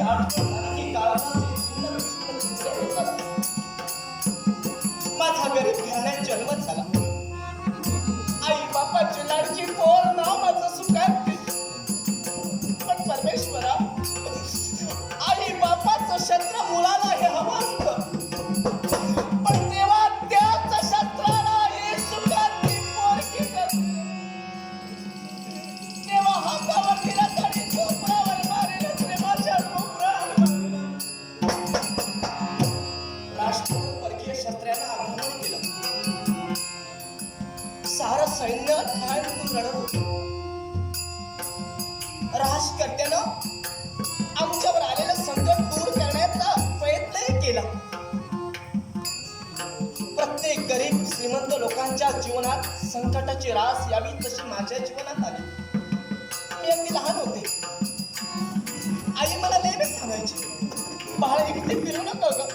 आठवण झाली की काळजाचे भिन्न विचित्र चित्रे होतात. माझा गरीब घराण्यात जन्म झाला. आई बापाची लाडकी पोर नाव माझं सुखात. पण परमेश्वरा, आई बापाचं शस्त्र मुलाला हे हवं असतं, पण तेव्हा त्याच शस्त्राला हे सुखातली पोरगी करते. तेव्हा हातावर फिरण्यासाठी झोपडावर मारेल प्रेमाच्या डोंगरावर मारेल. राष्ट्र परकीय शस्त्रानं आक्रमण केलं. सारं सैन्य ठाण रडत होतं. राजकर्त्यानं आमच्यावर आलेलं संकट दूर करण्याचा प्रयत्नही केला. प्रत्येक गरीब श्रीमंत लोकांच्या जीवनात संकटाची रास यावी तशी माझ्या जीवनात आली. मी अगदी लहान होते. आई मला नेहमी सांगायची, बाळ इकडे फिरू नका ग,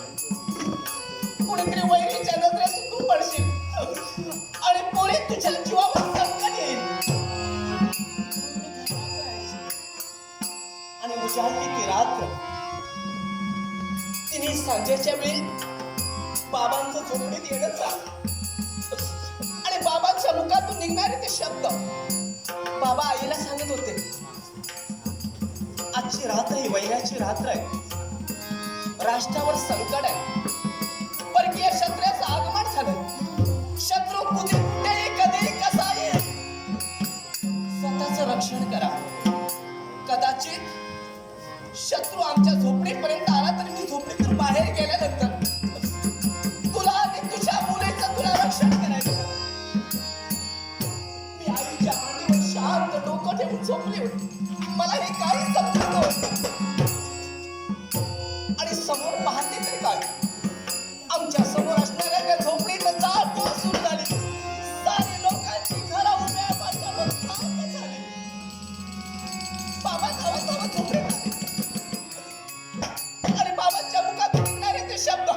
कुणीतरी वैरीच्या नजरेत तू पडशील आणि पुढे तुझ्या जीवावर संकट येईल. आणि उजाडली ती रात्र. तिने सांजेच्या वेळी बाबांचं झोपडीत येणं झालं आणि बाबांच्या मुखातून निघणारे ते शब्द. बाबा आईला सांगत होते, आजची रात्र ही वैराची रात्र आहे. राष्ट्रावर संकट आहे. परकीय शत्रूचं आगमन झालं. शत्रू कुठेही कधी कसा येईल. स्वतःचं रक्षण करा. कदाचित शत्रू आमच्या झोपडीपर्यंत आला तर मी झोपडीतून बाहेर गेल्यानंतर तुला आणि तुझ्या मुलीचं तुला रक्षण करायचं. मी आईच्या मांडीवर शांत डोकं ठेवून झोपली होती. मला हे काही समजत नव्हतं. आणि समोर पाहते तर काय, आमच्या समोर असणाऱ्या त्या झोपडीत जाळपोळ सुरू झाली. सारी लोकांची घरं उभ्या पाठीवर खाक झाली. बाबा धावत धावत झोपडीत आले. आणि बाबांच्या मुखातून निघणारे ते शब्द,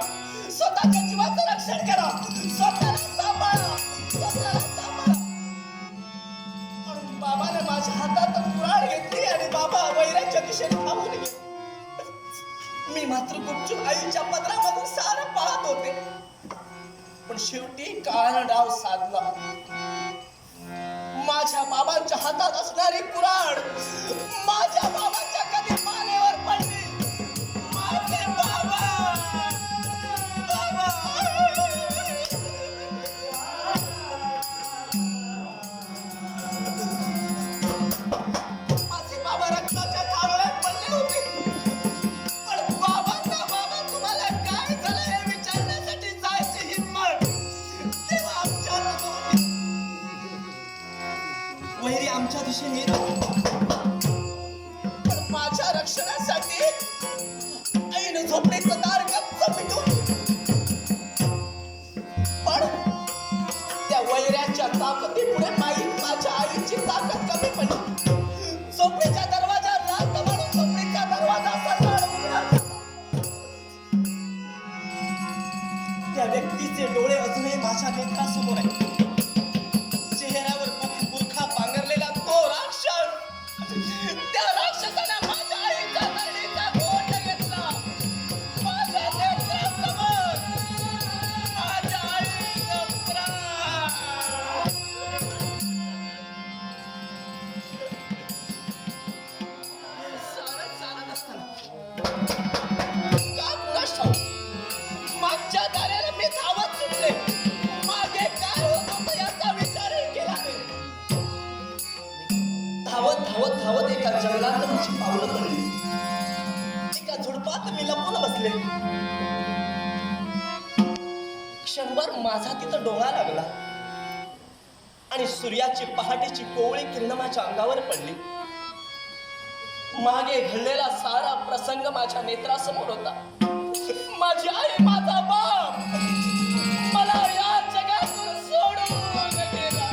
स्वतःच्या जीवाचं रक्षण करा, स्वतःला सांभाळा, स्वतःला सांभाळा. म्हणून बाबाने माझ्या हातात कुऱ्हाड घेतली आणि बाबा वैराच्या दिशेने धावून गेले. मी मात्र गुपचूप आईच्या पदरामधून सारं पाहत होते. पण शेवटी काळानं डाव साधला. माझ्या बाबांच्या हातात असणारी कुऱ्हाड माझ्या बाबांच्या कधी मानेवर पडली. माझे बाबा, बाबा. माझे बाबा रक्ताच्या थारोळ्यात पडले होते. पण बाबांना, बाबा तुम्हाला काय झालं हे विचारण्यासाठी जायची हिंमत तेव्हा आमच्यात नव्हती. वैरी आमच्या दिशेने येत होते. पण माझ्या रक्षणासाठी आईने झोपडीचं दार गच्च पिटून. पण त्या वैऱ्याच्या ताकदीपुढे माझ्या आईची ताकद कमी पडली. झोपडीच्या दरवाजात लाथ मारून झोपडीचा दरवाजा सरळ उघडा. त्या व्यक्तीचे डोळे अजूनही माझ्या नेत्रासमोर आहेत. चेहऱ्यावर बुरखा पांघरलेला तो राक्षस. त्या राक्षसाने माझ्या आईच्या नळीचा घोट घेतला. माझ्या नेत्रासमोर माझ्या आईचं प्राण. चालत असताना का कुणास ठाऊक मागच्या दाराला मी धावत सुटले. मागे काय होत होतं याचा विचारही केला नाही. धावत धावत धावत एका जंगलात माझी पावलं पडली. एका झुडपात मी लपून बसले. क्षणभर माझा तिथं डोळा लागला आणि सूर्याची पहाटेची कोवळी किरण माझ्या अंगावर पडली. मागे घडलेला सारा प्रसंग माझ्या नेत्रासमोर होता. माझी आई, माझा बाप मला या जगातून सोडून गेला.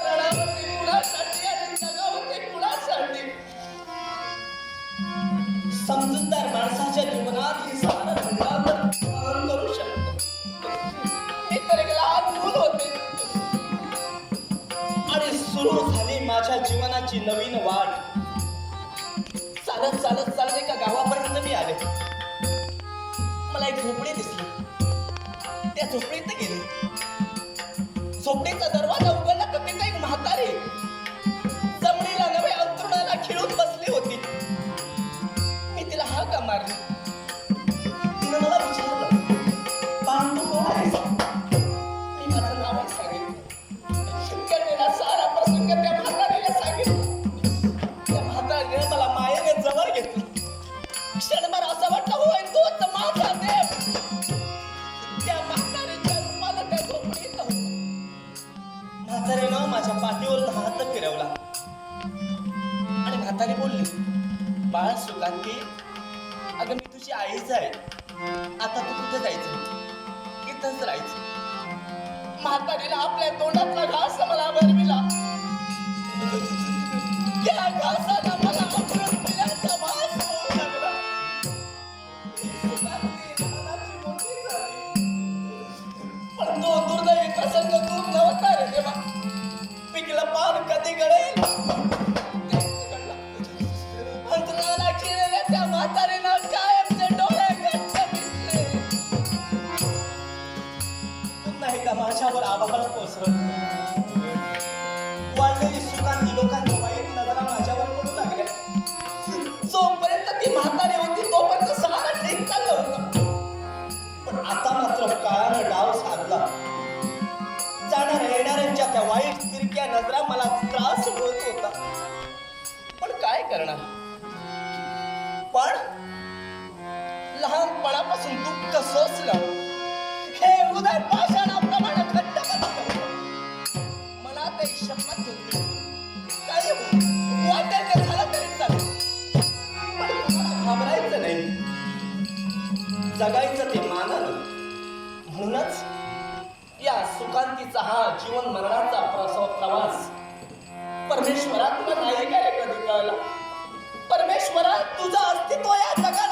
रणावरती कुणासाठी आणि जगावरती कुणासाठी. समजूतदार माणसाच्या जीवनात ही सारा घडला सहन करू शकतो. मी तर एक लहान मूल होते आणि सुरू झाली माझ्या जीवनाची नवीन वाट. चालत चालत चालत एका गावापर्यंत मी आले. मला एक झोपडी दिसली. त्या झोपडीत गेले. झोपडीचा दरवाजा उघडला तर तिथे एक म्हातारी जमिनीला नव्हे अंथरुणाला खिळून बसली होती. मी तिला हाक मारली. तिने मला विचारलं, "पान तू कोण आहेस?" मी माझं नाव सांगितलं. कन्येला सारा प्रसंग त्या म्हातारीला सांगितलं. त्या म्हातारीने मला मायेने जवळ घेतलं. क्षणभर असं वाटलं, होय तोच माझा देव. त्या म्हातारीच्या रूपाला त्या झोपडीत होता. म्हातारीनं माझ्या पाठीवरून हात फिरवला आणि म्हातारी बोलली, "बाळ सुकांती, अगं मी तुझी आईच आहे. आता तू कुठे जायचं? इथंच राहायचं." म्हातारीला आपल्या तोंडातला घास मला भरविला. त्या घासाला मला अमृत पिल्याचा वास होऊ लागला. सुकांती मनाची मोठी झाली. पण तो दुर्दैवी प्रसंग दूर नव्हता रे देवा. पिकलं पान कधी गळेल. अंतराला खिळलेल्या त्या म्हातारीनं कायमचे डोळे घट्ट मिटले. पुन्हा एकदा माझ्यावर आभाळ कोसळलं. वाढलेली सुकांती लोकांच्या वाईट नजरा माझ्यावर पडू लागल्या. जोपर्यंत ती म्हातारी होती तोपर्यंत सारा ठीक चाललं होतं. पण आता मात्र काळानं डाव साधला. जाणाऱ्या येणाऱ्यांच्या त्या वाईट तिरक्या नजरा मला त्रास होत होता. पण काय करणार? पण लहानपणापासून दुःख सोसलं. हे हृदय पाषाणाप्रमाणे घट्ट बनलं. मनात एक शपथ होती, काही होईल, वाटेल ते झालं तरी चालेल, पण तुम्हाला घाबरायचं नाही, जगायचं ते मानानं. म्हणूनच या सुकांतीचा हा जीवन मरणाचा प्रवास परमेश्वरा तुला नाही काय कधी कळला? परमेश्वरा तुझं अस्तित्व या जगात